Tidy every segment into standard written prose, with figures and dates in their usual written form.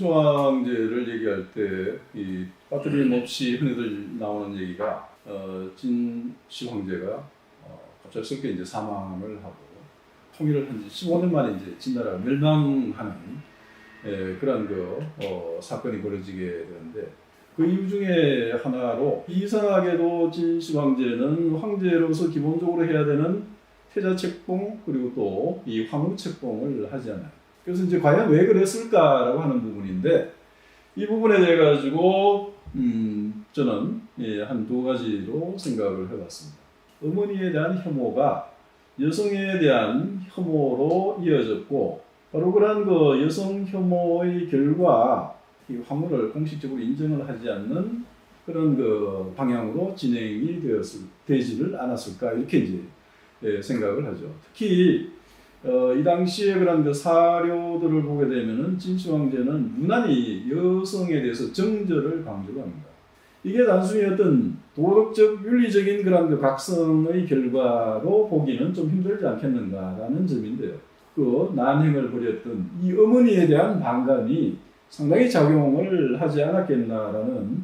진시황제를 얘기할 때 이 빠뜨림 없이 흔히들 나오는 얘기가 진시황제가 갑작스럽게 이제 사망을 하고 통일을 한 지 15년 만에 이제 진나라가 멸망하는 그런 사건이 벌어지게 되는데 그 이유 중에 하나로 이상하게도 진시황제는 황제로서 기본적으로 해야 되는 태자 책봉 그리고 또 이 황후 책봉을 하지 않아요. 그래서 이제 과연 왜 그랬을까라고 하는 부분인데 이 부분에 대해 가지고 저는 한 두 가지로 생각을 해봤습니다. 어머니에 대한 혐오가 여성에 대한 혐오로 이어졌고 바로 그런 그 여성 혐오의 결과 이 황후를 공식적으로 인정을 하지 않는 그런 그 방향으로 진행이 되지를 않았을까 이렇게 이제 생각을 하죠. 특히 이 당시에 그런 그 사료들을 보게 되면은 진시황제는 유난히 여성에 대해서 정절을 강조를 합니다. 이게 단순히 어떤 도덕적, 윤리적인 그런 그 각성의 결과로 보기는 좀 힘들지 않겠는가라는 점인데요. 그 난행을 벌였던 이 어머니에 대한 반감이 상당히 작용을 하지 않았겠나라는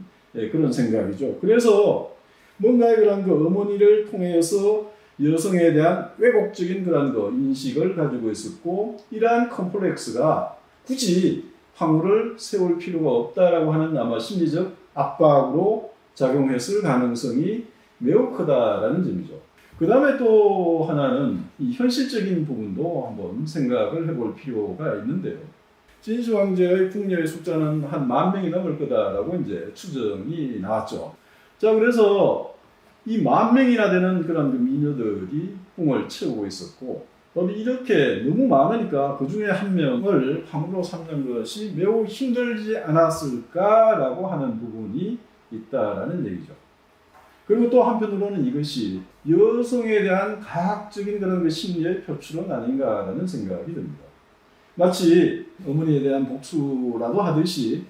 그런 생각이죠. 그래서 뭔가 그런 그 어머니를 통해서 여성에 대한 왜곡적인 그런 인식을 가지고 있었고 이러한 컴플렉스가 굳이 황후를 세울 필요가 없다라고 하는 아마 심리적 압박으로 작용했을 가능성이 매우 크다라는 점이죠. 그 다음에 또 하나는 이 현실적인 부분도 한번 생각을 해볼 필요가 있는데요. 진시황제의 궁녀의 숫자는 한 10,000명이 넘을 거다라고 이제 추정이 나왔죠. 자, 그래서 이 10,000명이나 되는 그런 그 미녀들이 궁을 채우고 있었고, 이렇게 너무 많으니까 그 중에 한 명을 황후로 삼는 것이 매우 힘들지 않았을까라고 하는 부분이 있다라는 얘기죠. 그리고 또 한편으로는 이것이 여성에 대한 가학적인 그런 그 심리의 표출은 아닌가라는 생각이 듭니다. 마치 어머니에 대한 복수라도 하듯이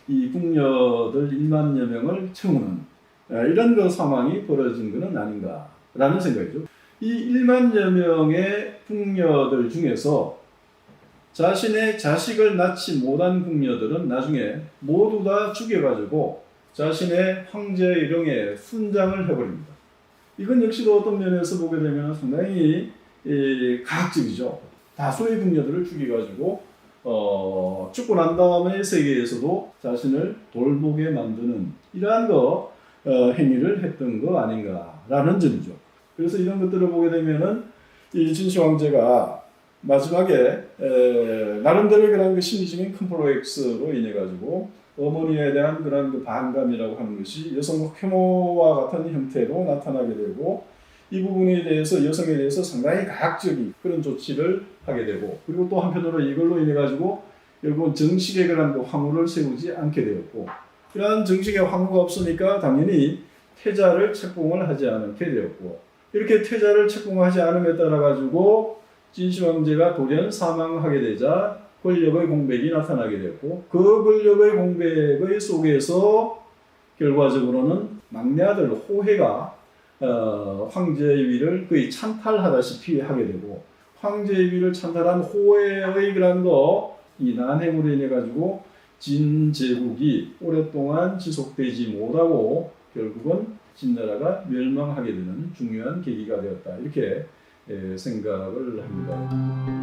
이 궁녀들 10,000여 명을 채우는 이런 그 상황이 벌어진 것은 아닌가라는 생각이죠. 이 10,000여 명의 궁녀들 중에서 자신의 자식을 낳지 못한 궁녀들은 나중에 모두 다 죽여가지고 자신의 황제의 령에 순장을 해버립니다. 이건 역시도 어떤 면에서 보게 되면 상당히 가학적이죠. 다수의 궁녀들을 죽여가지고 죽고 난 다음에 세계에서도 자신을 돌보게 만드는 이러한 행위를 했던 거 아닌가라는 점이죠. 그래서 이런 것들을 보게 되면은 이 진시황제가 마지막에 나름대로 그런 그 심리적인 컴플렉스로 인해 가지고 어머니에 대한 그런 그 반감이라고 하는 것이 여성 혐오와 같은 형태로 나타나게 되고 이 부분에 대해서 여성에 대해서 상당히 가학적인 그런 조치를 하게 되고 그리고 또 한편으로 이걸로 인해 가지고 결국은 정식의 그런 그 황후를 세우지 않게 되었고 이러한 정식의 황후가 없으니까 당연히 태자를 책봉을 하지 않게 되었고 이렇게 태자를 책봉하지 않음에 따라 가지고 진시황제가 돌연 사망하게 되자 권력의 공백이 나타나게 되었고 그 권력의 공백의 속에서 결과적으로는 막내 아들 호해가 황제의 위를 거의 찬탈하다시피 하게 되고 황제의 위를 찬탈한 호해의 그런 이 난행으로 인해 가지고 진제국이 오랫동안 지속되지 못하고 결국은 진나라가 멸망하게 되는 중요한 계기가 되었다. 이렇게 생각을 합니다.